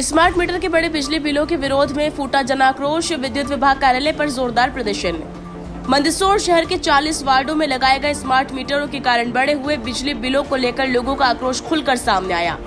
Smart meter के बड़े बिजली बिलों के विरोध में फूटा जन आक्रोश। विद्युत विभाग कार्यालय पर जोरदार प्रदर्शन। मंदसौर शहर के 40 वार्डों में लगाए गए स्मार्ट मीटरों के कारण बढ़े हुए बिजली बिलों को लेकर लोगों का आक्रोश खुलकर सामने आया।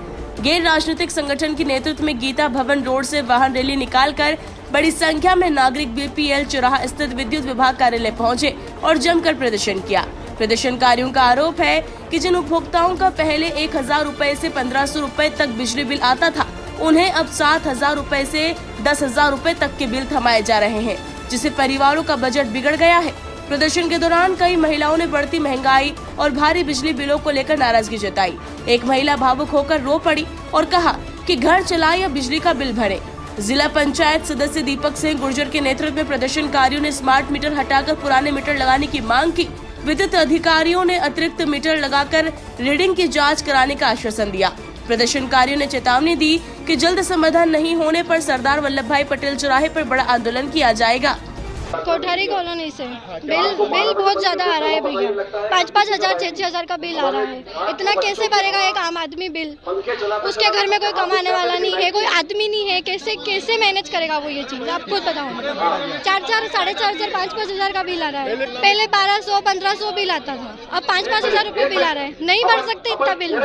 गैर राजनीतिक संगठन के नेतृत्व में गीता भवन रोड से वाहन रैली निकालकर बड़ी संख्या में नागरिक बीपीएल चौराहा स्थित विद्युत विभाग कार्यालय पहुंचे और जमकर प्रदर्शन किया। प्रदर्शनकारियों का आरोप है कि जिन उपभोक्ताओं का पहले 1000 रुपए से 1500 रुपए तक बिजली बिल आता था, उन्हें अब 7000 रुपए से 10,000 रुपए तक के बिल थमाए जा रहे हैं, जिससे परिवारों का बजट बिगड़ गया है। प्रदर्शन के दौरान कई महिलाओं ने बढ़ती महंगाई और भारी बिजली बिलों को लेकर नाराजगी जताई। एक महिला भावुक होकर रो पड़ी और कहा कि घर चलाए या बिजली का बिल भरे। जिला पंचायत सदस्य दीपक सिंह गुर्जर के नेतृत्व में प्रदर्शनकारियों ने स्मार्ट मीटर हटाकर पुराने मीटर लगाने की मांग की। विद्युत अधिकारियों ने अतिरिक्त मीटर लगाकर रीडिंग की जाँच कराने का आश्वासन दिया। प्रदर्शनकारियों ने चेतावनी दी कि जल्द समाधान नहीं होने पर सरदार वल्लभ भाई पटेल चौराहे पर बड़ा आंदोलन किया जाएगा। कोठारी कॉलोनी से बिल बहुत ज्यादा आ रहा है भैया। 5-5 हजार 6-6 हजार का बिल आ रहा है। इतना कैसे भरेगा एक आम आदमी बिल? उसके घर में कोई कमाने वाला नहीं है, कोई आदमी नहीं है, कैसे मैनेज करेगा वो? ये चीज आप खुद बताओ। 4-4 साढ़े 4 5-5 हजार का बिल आ रहा है। पहले 1200-1500 बिल आता था, अब 5-5 हजार रुपये बिल आ रहा है। नहीं भर सकते इतना बिल,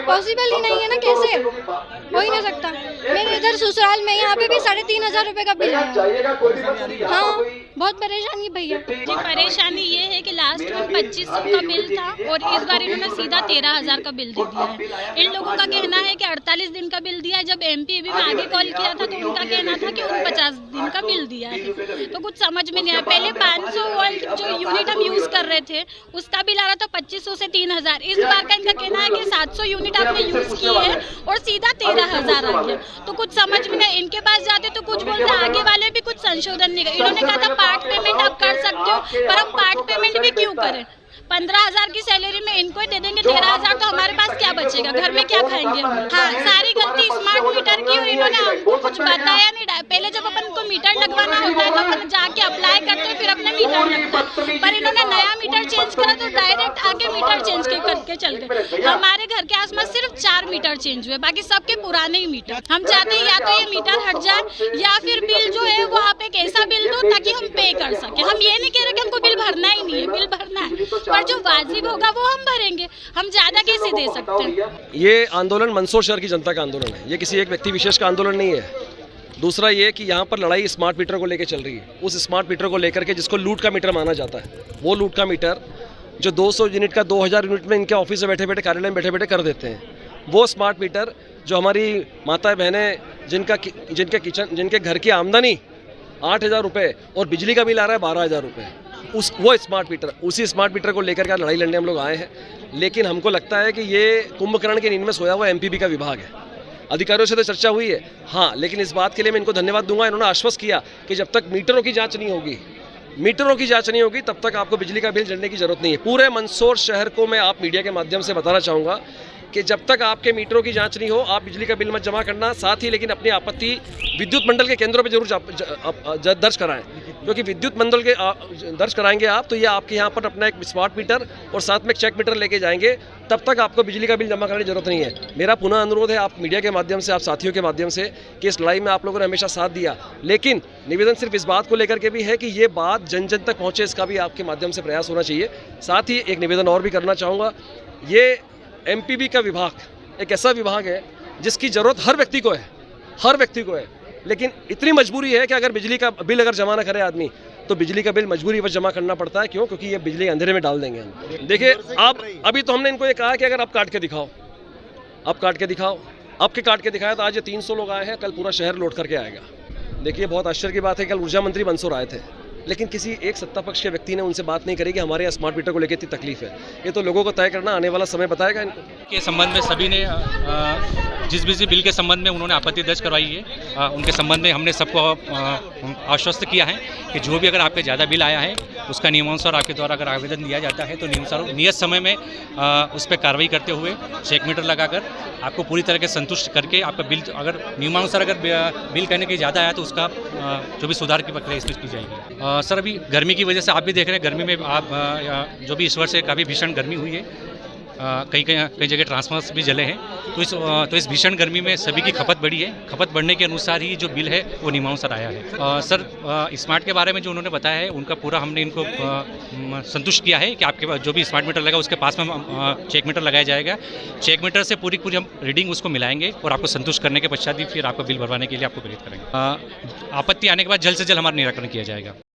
पॉसिबल ही नहीं है ना। कैसे? हो ही नहीं सकता। मेरे इधर ससुराल में यहाँ पे भी 3500 रुपये का बिल आया। हाँ, बहुत परेशानी भैया जी। परेशानी ये है कि लास्ट में 2500 का बिल था और इस बार इन्होंने सीधा 13,000 का बिल दे दिया है। इन लोगों का कहना है कि 48 दिन का बिल दिया है। जब एमपीबी में आगे कॉल किया था तो उनका कहना था कि 49 दिन का बिल दिया है। तो कुछ समझ में नहीं आया। पहले 500 वोल्ट जो यूनिट हम यूज कर रहे थे उसका बिल आ रहा था 2500 से 3000। इस बार का इनका कहना है कि 700 यूनिट आपने यूज की है और सीधा 13,000 आ गया। तो कुछ समझ में नहीं। इनके पास जाते तो कुछ बोलते, आगे वाले भी कुछ संशोधन नहीं कर। इन्होंने कहा था पार्ट पेमेंट आप कर सकते हो, पर हम पार्ट पेमेंट भी क्यों करें? 15,000 की सैलरी में इनको दे देंगे 13,000, तो हमारे पास क्या बचेगा? घर में क्या खाएंगे हम? हाँ, सारी गलती स्मार्ट मीटर की और इन्होंने हमको कुछ बताया नहीं। पहले जब अपन को मीटर लगवाना होता है तो अपन जाके अप्लाई करते हैं, फिर अपने मीटर लगता है। पर इन्होंने नया मीटर चेंज करा तो डायरेक्ट आके मीटर चेंज करके चल गए। हमारे घर के आसपास सिर्फ 4 मीटर चेंज हुए, बाकी सबके पुराने ही मीटर। हम चाहते हैं या तो ये मीटर हट जाए या फिर बिल जो है वो आप एक ऐसा बिल दो ताकि हम पे कर सके। हम ये नहीं कह रहे कि हमको बिल भरना ही नहीं है, बिल भरना है, पर जो वाजिब होगा वो हम भरेंगे। हम ज्यादा कैसे दे सकते हैं? ये आंदोलन मंदसौर शहर की जनता का आंदोलन है। ये किसी एक व्यक्ति विशेष का आंदोलन नहीं है। दूसरा ये कि यहाँ पर लड़ाई स्मार्ट मीटर को लेकर चल रही है। उस स्मार्ट मीटर को लेकर के जिसको लूट का मीटर माना जाता है, वो लूट का मीटर जो 200 यूनिट का 2000 यूनिट में इनके ऑफिस में बैठे बैठे, कार्यालय में बैठे बैठे कर देते हैं, वो स्मार्ट मीटर जो हमारी माताएं बहनें जिनके घर की आमदनी 8,000 रुपये और बिजली का बिल आ रहा है 12,000 रुपये, वो स्मार्ट मीटर, उसी स्मार्ट मीटर को लेकर के लड़ाई लड़ने हम लोग आए हैं। लेकिन हमको लगता है कि ये कुंभकर्ण की नींद में सोया हुआ एमपीबी का विभाग है। अधिकारियों से तो चर्चा हुई है, हाँ, लेकिन इस बात के लिए मैं इनको धन्यवाद दूंगा। इन्होंने आश्वस्त किया कि जब तक मीटरों की जांच नहीं होगी तब तक आपको बिजली का बिल जलने की जरूरत नहीं है। पूरे मंदसौर शहर को मैं आप मीडिया के माध्यम से बताना चाहूँगा कि जब तक आपके मीटरों की जांच नहीं हो, आप बिजली का बिल मत जमा करना। साथ ही लेकिन अपनी आपत्ति विद्युत मंडल के केंद्रों पर जरूर दर्ज कराएं, क्योंकि विद्युत मंडल के दर्ज कराएंगे आप तो ये आपके यहाँ पर अपना एक स्मार्ट मीटर और साथ में एक चेक मीटर लेके जाएंगे। तब तक आपको बिजली का बिल जमा करने की जरूरत नहीं है। मेरा पुनः अनुरोध है आप मीडिया के माध्यम से, आप साथियों के माध्यम से, कि इस लड़ाई में आप लोगों ने हमेशा साथ दिया, लेकिन निवेदन सिर्फ इस बात को लेकर के भी है कि ये बात जन जन तक पहुँचे, इसका भी आपके माध्यम से प्रयास होना चाहिए। साथ ही एक निवेदन और भी करना चाहूँगा, ये एमपीबी का विभाग एक ऐसा विभाग है जिसकी ज़रूरत हर व्यक्ति को है, लेकिन इतनी मजबूरी है कि अगर बिजली का बिल अगर जमा ना करे आदमी तो बिजली का बिल मजबूरी बस जमा करना पड़ता है। क्यों? क्योंकि ये बिजली अंधेरे में डाल देंगे हम। देखिए, आप अभी तो हमने इनको ये कहा कि अगर आप काट के दिखाओ, आपके काट के दिखाया तो आज ये 300 लोग आए हैं, कल पूरा शहर लौट करके आएगा। देखिए, बहुत आश्चर्य की बात है, कल ऊर्जा मंत्री मंदसौर आए थे, लेकिन किसी एक सत्ता पक्ष के व्यक्ति ने उनसे बात नहीं करी कि हमारे यहाँ स्मार्ट मीटर को लेकर इतनी तकलीफ है। ये तो लोगों को तय करना आने वाला समय बताएगा इनको। के संबंध में सभी ने जिस बिजली बिल के संबंध में उन्होंने आपत्ति दर्ज करवाई है, उनके संबंध में हमने सबको आश्वस्त किया है कि जो भी अगर आपके ज़्यादा बिल आया है उसका नियमानुसार आपके द्वारा अगर आवेदन दिया जाता है तो नियत समय में उस पर कार्रवाई करते हुए चेक मीटर लगाकर आपको पूरी तरह के संतुष्ट करके आपका बिल अगर नियमानुसार अगर बिल करने के ज़्यादा आया तो उसका जो भी सुधार की प्रक्रिया इसमें की जाएगी। सर, अभी गर्मी की वजह से आप भी देख रहे हैं, गर्मी में आप जो भी इस वर्ष से काफ़ी भीषण गर्मी हुई है, कई जगह ट्रांसफार्मर्स भी जले हैं। तो इस भीषण गर्मी में सभी की खपत बढ़ी है। खपत बढ़ने के अनुसार ही जो बिल है वो नियमानुसार आया है। सर स्मार्ट के बारे में जो उन्होंने बताया है उनका पूरा हमने इनको संतुष्ट किया है कि आपके पास जो भी स्मार्ट मीटर लगा उसके पास में चेक मीटर लगाया जाएगा। चेक मीटर से पूरी हम रीडिंग उसको मिलाएंगे और आपको संतुष्ट करने के पश्चात ही फिर आपको बिल भरवाने के लिए आपको प्रेरित करेंगे। आपत्ति आने के बाद जल्द से जल्द हमारा निराकरण किया जाएगा।